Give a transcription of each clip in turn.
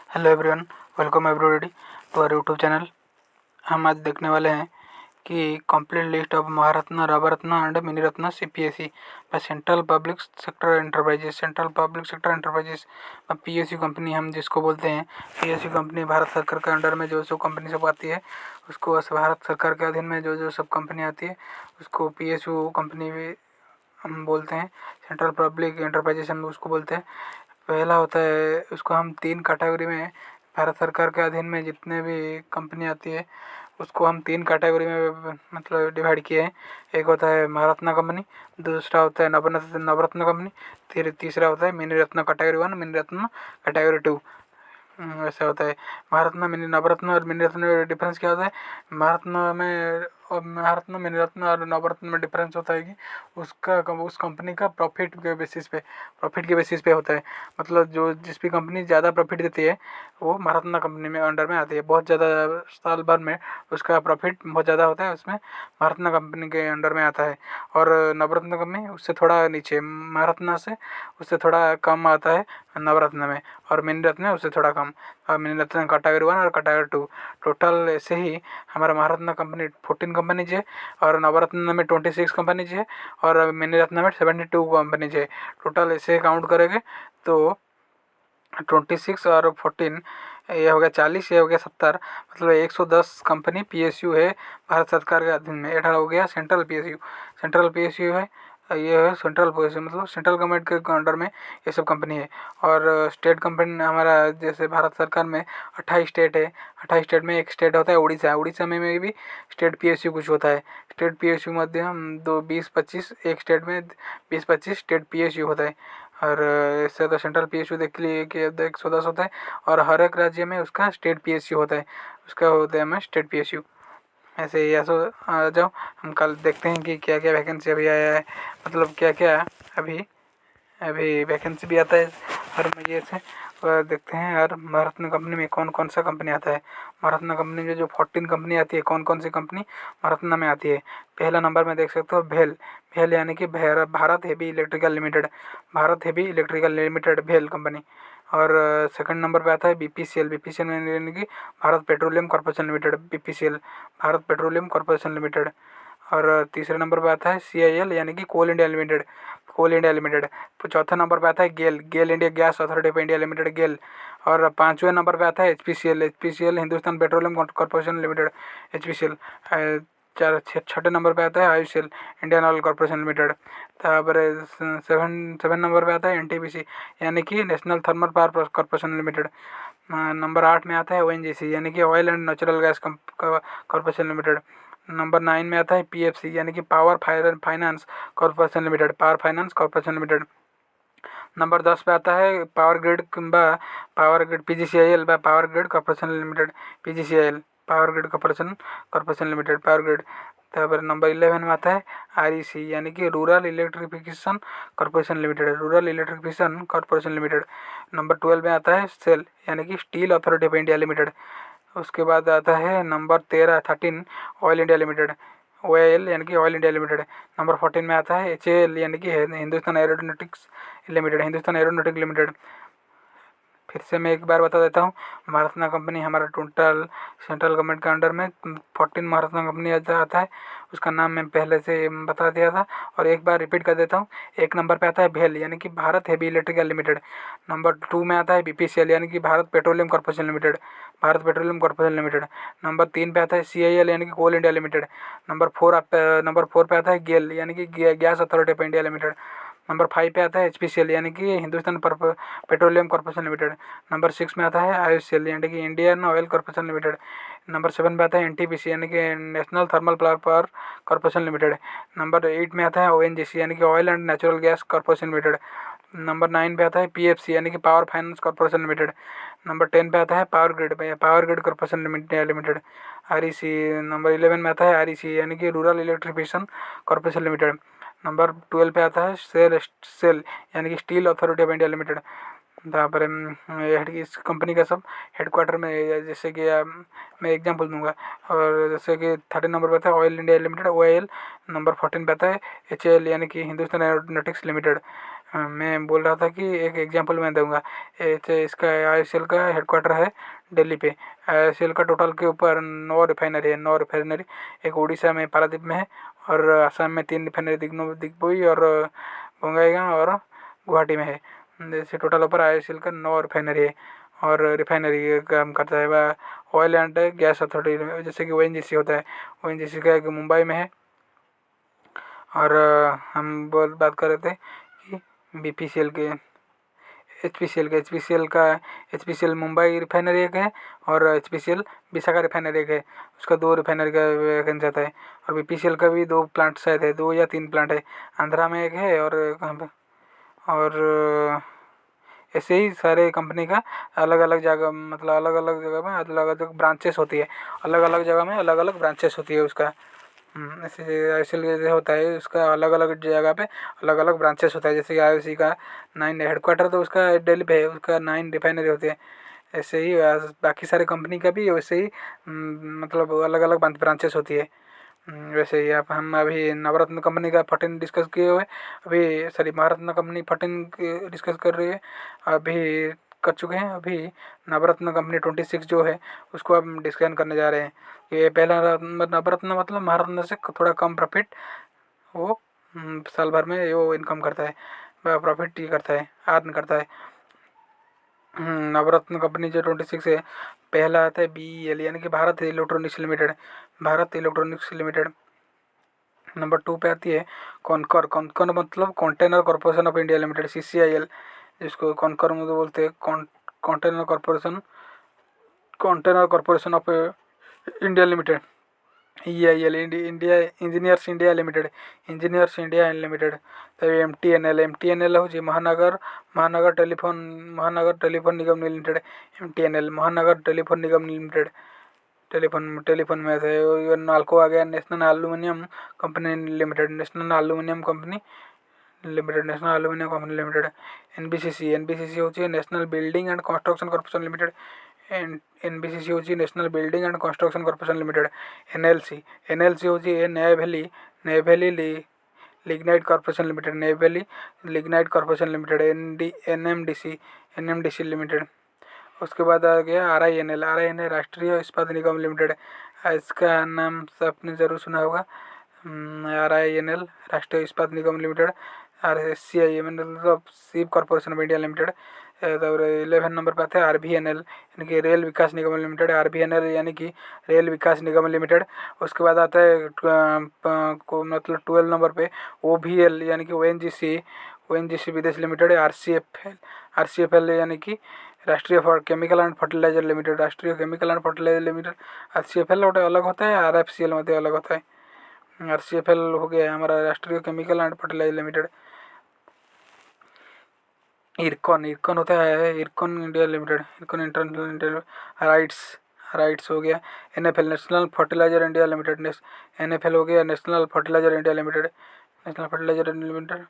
Hello everyone, welcome everybody to our YouTube channel. हम आज देखने वाले हैं कि complete list of Maharatna, Navratna and mini Ratna CPSE by central public sector enterprises. Central public sector enterprises PSU company हम जिसको बोलते हैं। PSU कंपनी भारत सरकार के अंडर में जो जो कंपनी सब आती है उसको, भारत सरकार के अधीन में जो जो सब कंपनी आती है उसको PSU कंपनी भी हम बोलते हैं। सेंट्रल पब्लिक एंटरप्राइजेस हम उसको बोलते हैं। पहला होता है, उसको हम 3 कैटेगरी में, भारत सरकार के अधीन में जितने भी कंपनी आती है उसको हम 3 कैटेगरी में मतलब डिवाइड किए हैं। एक होता है महारत्ना कंपनी, दूसरा होता है नवरत्न कंपनी, फिर तीसरा होता है मिनी रत्न कैटेगरी 1, मिनी रत्न कैटेगरी 2। ऐसा होता है। महारत्न, मिनी, नवरत्न और मिनी रत्न में डिफरेंस क्या होता है? महारत्न, मिनी रत्न और नवरत्न में डिफरेंस होता है कि उस कंपनी का प्रॉफिट के बेसिस पे होता है। मतलब जो जिस भी कंपनी ज़्यादा प्रॉफिट देती है वो महारत्न कंपनी में अंडर में आती है। बहुत ज़्यादा साल भर में उसका प्रॉफिट बहुत ज़्यादा होता है, उसमें महारत्न कंपनी के अंडर में आता है। और नवरत्न कंपनी उससे थोड़ा नीचे, महारत्न से उससे थोड़ा कम आता है नवरत्न में, और मिनी रत्न उससे थोड़ा कम। और मिनी रत्न कैटेगरी 1 और कैटेगरी 2 टोटल ऐसे ही हमारा महारत्न कंपनी 14 कंपनीज है, और नवरत्न में 26 कंपनीज है, और मिनी रत्न में 72 कंपनीज है। टोटल ऐसे काउंट करेंगे तो 26 और 14, ये हो गया 40, ये हो गया 70, मतलब 110 कंपनी PSU है भारत सरकार के अधीन में। ये हो गया सेंट्रल PSU। सेंट्रल PSU है, ये है सेंट्रल PSU, मतलब सेंट्रल गवर्नमेंट के अंडर में ये सब कंपनी है। और स्टेट कंपनी हमारा, जैसे भारत सरकार में 28 स्टेट है। 28 स्टेट में एक स्टेट होता है उड़ीसा। उड़ीसा में भी स्टेट PSU कुछ होता है। स्टेट PSU मध्य हम 20-25, एक स्टेट में 20-25 स्टेट PSU होता है। और इससे तो सेंट्रल PSU देख लिए कि 110 होता है, और हर एक राज्य में उसका स्टेट PSU होता है, उसका होता है हमें स्टेट PSU। ऐसे ही ऐसा आ जाओ, हम कल देखते हैं कि क्या क्या वैकेंसी अभी आया है, मतलब क्या क्या अभी अभी वैकेंसी भी आता है हर महीने से। और देखते हैं यार महारत्न कंपनी में कौन कौन सा कंपनी आता है। महारत्न कंपनी में जो 14 कंपनी आती है, कौन कौन सी कंपनी महारत्न में आती है? पहला नंबर में देख सकते हो भेल। भेल यानी कि Bharat heavy electrical limited. Bharat heavy electrical limited भेल कंपनी। और सेकंड नंबर पे आता है BPCL। BPCL यानी कि Bharat petroleum corporation limited. BPCL Bharat petroleum corporation limited. और तीसरे नंबर पे आता है CIL यानी कि कोल इंडिया लिमिटेड। कोल इंडिया लिमिटेड। तो चौथा नंबर पे आता है गेल। गेल India gas authority of India limited, गेल। और पाँचवें नंबर पे आता है HPCL। HPCL Hindustan petroleum corporation limited, HPCL। छठे नंबर पे आता है IOCL, Indian oil corporation limited. तापर सेवन नंबर पे आता है NTPC यानी कि national thermal power corporation limited. Number 8 में आता है ONGC यानी कि oil and natural gas corporation limited. Number 9 में आता है PFC यानी कि power finance corporation limited, power finance corporation limited. Number 10 पे आता है पावर ग्रिड PGCIL व power grid corporation limited, PGCIL power grid corporation limited, power grid. तापर नंबर 11 में आता है REC यानी कि rural electrification corporation limited, rural electrification corporation limited. Number 12 में आता है सेल यानी कि steel authority of India limited. उसके बाद आता है number 13 oil India limited, OIL यानी कि ऑयल इंडिया लिमिटेड। नंबर 14 में आता है HAL यानी कि Hindustan aeronautics limited, Hindustan aeronautic limited. फिर से मैं एक बार बता देता हूँ, महारत्ना कंपनी हमारा टोटल सेंट्रल गवर्नमेंट के अंडर में 14 महारत्ना कंपनी आता है। उसका नाम मैं पहले से बता दिया था, और एक बार रिपीट कर देता हूँ। एक नंबर पे आता है भेल यानी कि Bharat heavy electrical limited. Number 2 में आता है BPCL यानी कि Bharat petroleum corporation limited, Bharat petroleum corporation limited. Number 3 पे आता है CIL यानी कि कोल इंडिया लिमिटेड। नंबर 4 पे आता है गेल यानी कि gas authority of India limited. Number 5 पे आता है HPCL यानी कि Hindustan petroleum corporation limited. Number 6 में आता है IOCL यानी कि Indian oil corporation limited. Number 7 पे आता है NTPC यानी कि national thermal power corporation limited. Number 8 में आता है ONGC यानी कि oil and natural gas corporation limited. Number 9 पे आता है PFC यानी कि power finance corporation limited. Number 10 पे आता है power grid corporation limited, REC। Number 11 में आता है REC यानी कि rural electrification corporation limited. Number 12 पे आता है सेल यानी कि steel authority of India limited. तापर इस कंपनी का सब हेडक्वार्टर में, जैसे कि मैं एग्जांपल दूंगा। और जैसे कि 13 नंबर पे आता है oil India limited, OIL। Number 14 पे आता है HAL यानी कि हिंदुस्तान एरोनॉटिक्स लिमिटेड। मैं बोल रहा था कि एक एग्जांपल मैं दूंगा। इसका IOCL का हेडक्वार्टर है दिल्ली पे। IOCL का टोटल के ऊपर 9 रिफाइनरी है, 9 रिफाइनरी। एक उड़ीसा में पारादीप में है, और असम में 3 रिफाइनरी, दिग्बोई और बोंगाईगांव और गुवाहाटी में है। जैसे टोटल ऊपर IOCL का 9 रिफाइनरी है। और रिफाइनरी काम करता है वह ऑयल एंड गैस अथॉरिटी, जैसे कि ONGC होता है। ONGC का एक मुंबई में है। और हम बात कर रहे थे कि BPCL के, H P C L Mumbai refinery एक है, और HPCL विशाखा रिफाइनरी एक है। उसका 2 रिफाइनरी का वैकेंसी आता है। और BPCL का भी 2 प्लांट शायद है, 2 या 3 प्लांट है। आंध्रा में एक है, और कहाँ पे, और ऐसे ही सारे कंपनी का अलग अलग जगह, मतलब अलग अलग जगह में अलग अलग ब्रांचेस होती है। अलग अलग जगह में अलग अलग ब्रांचेस होती है उसका। ऐसे IOCL जैसे होता है उसका अलग अलग जगह पे अलग अलग ब्रांचेस होता है। जैसे कि IOC का 9 हेडक्वार्टर तो उसका दिल्ली पे है, उसका 9 रिफाइनरी होती है। ऐसे ही बाकी सारे कंपनी का भी वैसे ही मतलब अलग अलग ब्रांचेस होती है। वैसे ही आप हम अभी नवरत्न कंपनी का 14 डिस्कस किए हुए, अभी सॉरी महारत्न कंपनी 14 डिस्कस कर रही है, अभी कर चुके हैं। अभी नवरत्न कंपनी 26 जो है उसको अब डिस्कशन करने जा रहे हैं। ये पहला नवरत्न मतलब महारत्न से थोड़ा कम प्रॉफिट, वो साल भर में वो इनकम करता है, प्रॉफिट ये करता है, अर्न करता है। नवरत्न कंपनी जो 26 है, पहला आता है BEL यानी कि Bharat electronics limited, Bharat electronics limited. Number 2 पे आती है कॉनकर, कॉनकर मतलब container corporation of India limited, CCIL, जिसको कॉनकर में बोलते हैं, container corporation, container corporation of India limited. EIL India engineers India limited, engineers India limited. तब MTNL ହେଉଛି महानगर टेलीफोन निगम लिमिटेड। MTNL महानगर टेलीफोन निगम लिमिटेड, टेलीफोन में थे। नाल्को आ गया national aluminium company limited, national aluminium company limited, national aluminium company limited. NBCC ହେଉଛି national building and construction corporation limited. NBCC ହେଉଛି national building and construction corporation limited. NLC ହେଉଛି Neyveli lignite corporation limited, Neyveli lignite corporation limited. NMDC limited. उसके बाद आ गया RINL, राष्ट्रीय इस्पात निगम limited. इसका नाम आपने ज़रूर सुना होगा, RINL राष्ट्रीय इस्पात निगम लिमिटेड। RSCI मतलब ship corporation of India limited. और 11 नंबर पर आता है RVNL यानी कि रेल विकास निगम लिमिटेड, RVNL यानी कि रेल विकास निगम लिमिटेड। उसके बाद आता है मतलब 12 नंबर पे OVL यानी कि ONGC विदेश लिमिटेड। RCFL यानी कि Rashtriya chemical and fertiliser limited, Rashtriya chemical and fertiliser limited. RCFL गोटे अलग होता है, RFCL मध्य अलग होता है। RCFL हो गया हमारा Rashtriya chemical and fertiliser limited. Ircon होता है Ircon India limited, Ircon international RITES हो गया। NFL national fertiliser India limited, NFL हो गया national fertiliser India limited, national fertiliser limited.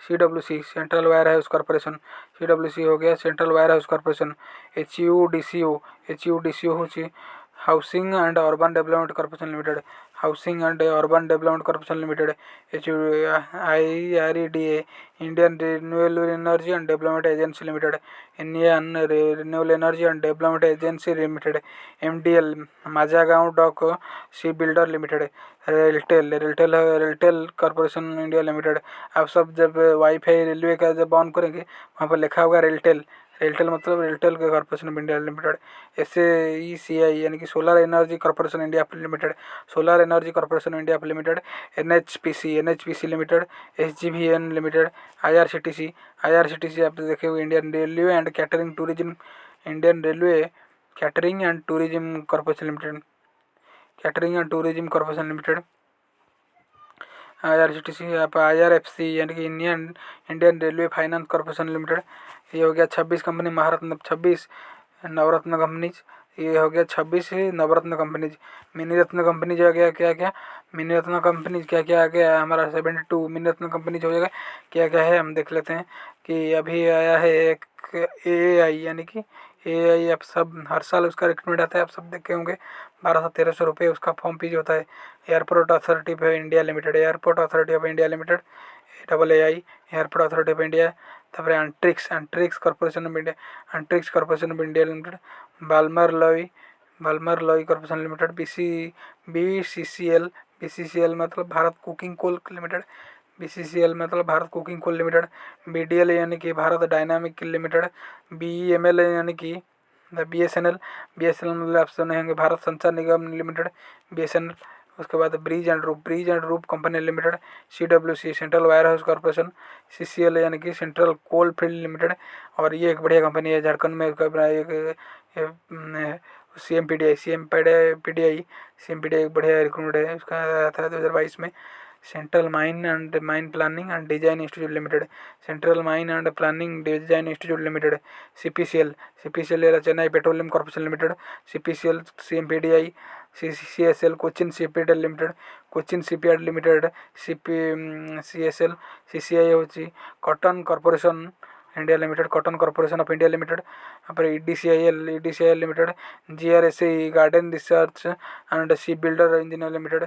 CWC central warehouse corporation, CWC हो गया central warehouse corporation. HUDCO होची housing and urban development corporation limited, housing and urban development corporation limited. IREDA Indian renewable energy and development agency limited, Indian renewable energy and development agency limited. MDL Mazagon dock ship builder limited. RailTel corporation India limited. आप सब जब wifi railway का जब on करेंगे वहाँ पर लिखा होगा रेलटेल, मतलब रेलटेल के corporation of India limited. SAECI यानी कि solar energy corporation India limited, solar energy corporation India limited. NHPC limited, SGVN limited. IRCTC आप देखे हुए Indian railway and catering tourism, Indian railway catering and tourism corporation limited, catering and tourism corporation limited. IRCTC आप IRFC यानी कि Indian railway finance corporation limited. ये हो गया 26 company महारत्न, 26 नवरत्न companies. ये हो गया 26 नवरत्न कंपनीज। मिनी रत्न कंपनी जो गया क्या क्या, मिनी रत्न कंपनीज क्या क्या आ गया हमारा 72 मिनी रत्न कंपनीज हो जाएगा। क्या क्या है हम देख लेते हैं कि अभी आया है एक AAI यानी कि AAI, आप सब हर साल उसका रिक्रूटमेंट आता है, आप सब देखे होंगे। 1200-1300 रुपये उसका फॉर्म फीस होता है। Airport authority of India limited, airport authority of India limited AAI airport authority of India तापर Antrix corporation of India limited Balmer Lawrie corporation limited BCCL मतलब Bharat coking coal limited BCCL मतलब Bharat coking coal limited BDL यानी कि Bharat dynamic limited BEML यानी कि BSNL मतलब आप सुने होंगे भारत संचार निगम लिमिटेड BSNL। उसके बाद ब्रिज एंड रूप company limited CWC central warehouse corporation CCL यानी कि सेंट्रल कोल फील्ड लिमिटेड। और ये एक बढ़िया कंपनी है झारखंड में, उसका एक CMPDI एक बढ़िया रिक्रूटमेंट है, उसका आया था 2022 में। Central mine planning and design institute limited CPCL या Chennai petroleum corporation limited CPCL CMPDI CCSL Cochin shipyard limited CSL CCI होची cotton corporation India limited cotton corporation of India limited. EDCIL limited GRSI garden research and ship builder engineer limited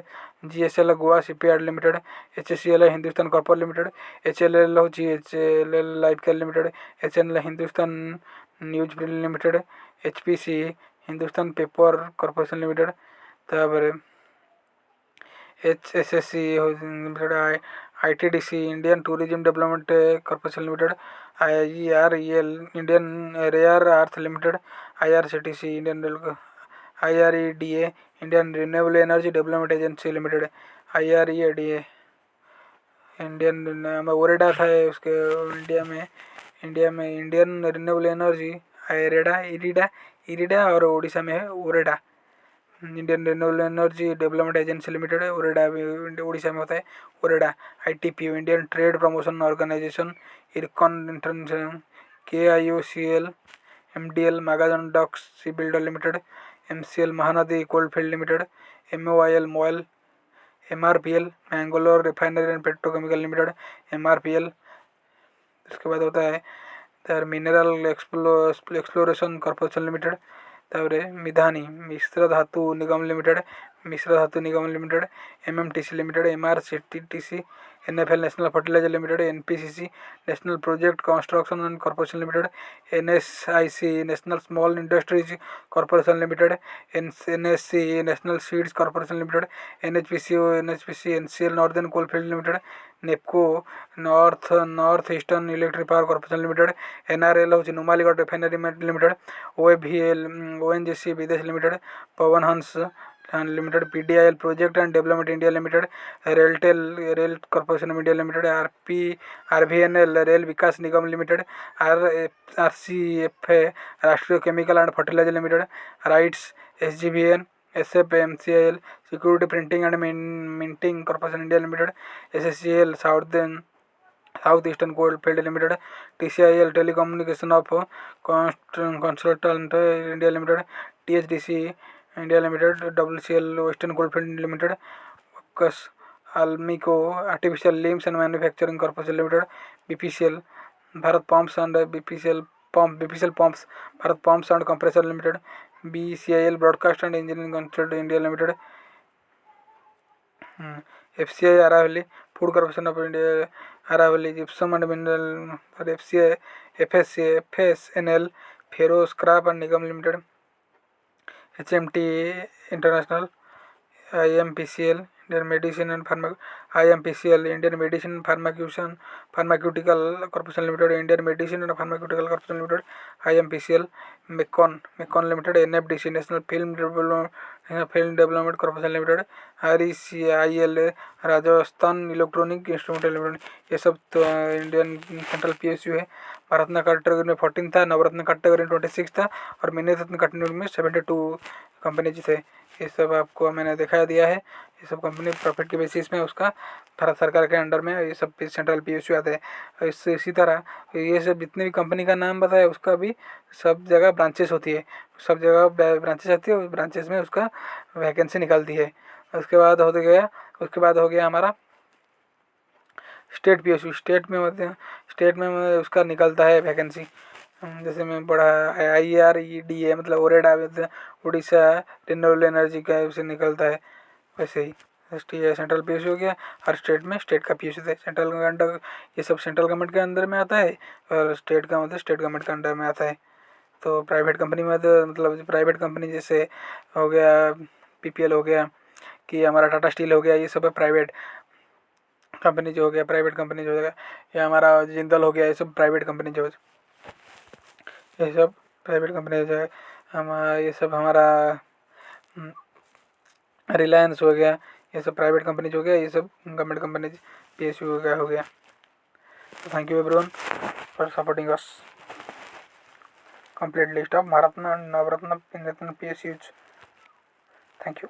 GSL Goa shipyard limited HCL Hindustan copper limited HLL होची HLL life care limited HNL Hindustan news print limited HPC Hindustan paper corporation limited तापर HSSC limited ITDC Indian tourism development corporation limited IREL Indian rare earth limited IRCTC IREDA Indian renewable energy development agency limited IREDA Indian OREDA था उसके India में Indian renewable energy IRDA और उड़ीसा में है OREDA. Indian renewable energy development agency limited OREDA Orissa में होता है OREDA. ITPO Indian trade promotion organisation IRCON international KIOCL MDL Mazagon docks sea builder limited MCL Mahanadi coalfield limited MOIL MOIL MRPL Mangalore refinery and petrochemical limited MRPL। इसके बाद होता है तार मिनरल एक्सप्लोरेशन कॉर्पोरेशन लिमिटेड तापर Midhani Mishra Dhatu Nigam limited MMTC limited MRCTC NFL national fertiliser limited NPCC national project construction and corporation limited NSIC national small industries corporation limited NSC national seeds corporation limited NHPC NCL northern coalfield limited NEEPCO north eastern electric power corporation limited NRL हूँ Numaligarh refinery limited OAVL ONGC Videsh limited Pawan Hans limited PDIL project and development India limited RailTel rail corporation of India limited RVNL rail Vikas Nigam limited RCFA Rashtriya chemical and fertiliser limited RITES SGVN SFMCIL security printing and minting corporation India limited SSCL south eastern coalfield limited TCIL telecommunication of consultant India limited THDC India limited WCL western coalfield limited वक्स ALIMCO artificial limbs and manufacturing corporation limited BPCL Bharat pumps and BPCL pumps Bharat pumps and compressor limited BCIL broadcast and engineering consult India limited FCI Aravali food corporation of India Aravali gypsum and mineral FCI FSNL ferro scrap and Nigam limited HMT international IMPCL Indian medicine and IMPCL Indian medicine pharmaceutical corporation limited Indian medicine and pharmaceutical corporation limited IMPCL MECON limited NFDC national film development corporation limited RECIL Rajasthan electronic instrument limited. ये सब तो Indian central PSU है। Bharat Ratna category में 14 था, नवरत्न category में 26 था और mini रत्न category में 72 कंपनीज थे। ये सब आपको मैंने दिखा दिया है। ये सब कंपनी प्रॉफिट के बेसिस में उसका भारत सरकार के अंडर में ये सब सेंट्रल PSU आते हैं। इससे इसी तरह ये सब जितने भी कंपनी का नाम बताया उसका भी सब जगह ब्रांचेस होती है, सब जगह ब्रांचेस आती है, उस ब्रांचेस में उसका वैकेंसी निकलती है। उसके बाद हो गया हमारा स्टेट PSU। स्टेट में उसका निकलता है वैकेंसी। जैसे मैं पढ़ा IREDA मतलब ओरेडा उड़ीसा रिन्यूएबल एनर्जी का उसे निकलता है, वैसे ही सेंट्रल पीएसयू हो गया, हर स्टेट में स्टेट का पीएसयू है। सेंट्रल गवर्नमेंट ये सब सेंट्रल गवर्नमेंट के अंदर में आता है और स्टेट का मतलब स्टेट गवर्नमेंट के अंडर में आता है। तो प्राइवेट कंपनी में तो मतलब प्राइवेट कंपनी जैसे हो गया पीपीएल हो गया कि हमारा टाटा स्टील हो गया, ये सब है प्राइवेट कंपनी जो हो गया, प्राइवेट कंपनी जो हो गया, या हमारा जिंदल हो गया, ये सब प्राइवेट कंपनी जो ये सब प्राइवेट कंपनी जो है। हम ये सब हमारा रिलायंस हो गया, ये सब प्राइवेट कंपनी जो हो गया, ये सब गवर्नमेंट कंपनी पीएसयू हो गया। Thank you everyone for supporting us. Complete list of Maharatna and Navaratna PSUs. Thank you.